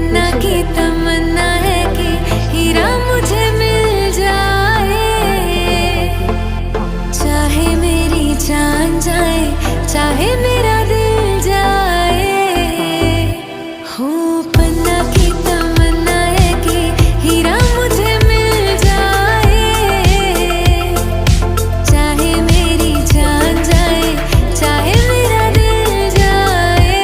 पन्ना की तमन्ना है कि हीरा मुझे मिल जाए, चाहे मेरी जान जाए, चाहे मेरा दिल जाए। हो पन्ना की तमन्ना है कि हीरा मुझे मिल जाए, चाहे मेरी जान जाए, चाहे मेरा दिल जाए।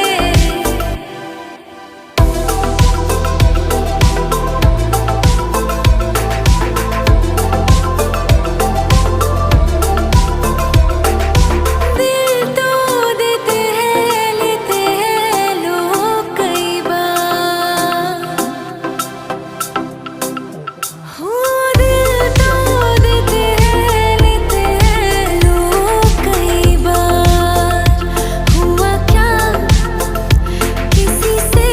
दिल तो देते हैं लेते हैं लोग कई बार, हो दिल तो देते हैं लेते हैं लोग कई बार। हुआ क्या किसी से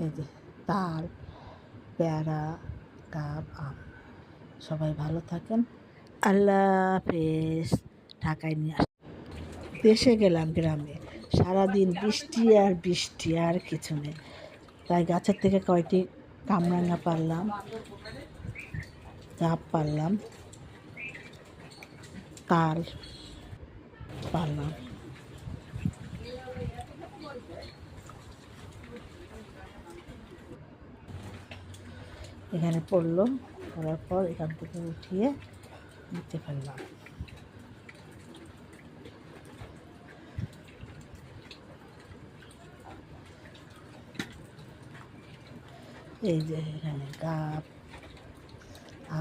এই যে তাল, পেয়ারা, ডাব, আম। সবাই ভালো থাকেন। আল্লাহ হাফেজ। ঢাকায় নিয়ে দেশে গেলাম গ্রামে, সারাদিন বৃষ্টি আর বৃষ্টি, আর কিছু নেই। তাই গাছের থেকে কয়টি কামরাঙা পারলাম, ডাব পারলাম, তাল পারলাম। এখানে পড়লো, পড়ার পর এখান থেকে উঠিয়ে নিচে ফেললাম। এই যে এখানে গাব,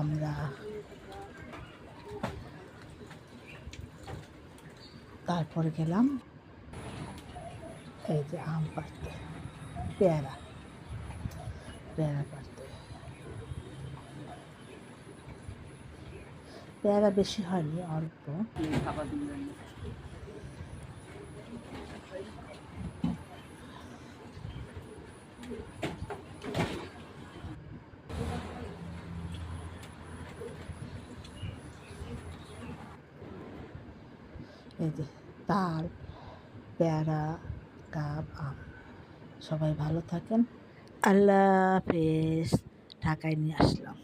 আমরা, তারপরে গেলাম এই যে আম পাড়তে, পেয়ারা পেয়ারা পাড়তে। পেয়ারা বেশি হয়নি, অল্প। এই যে তাল, পেয়ারা, ডাব, আম। সবাই ভালো থাকেন। আল্লাহ হাফেজ। ঢাকায় নিয়ে আসলাম।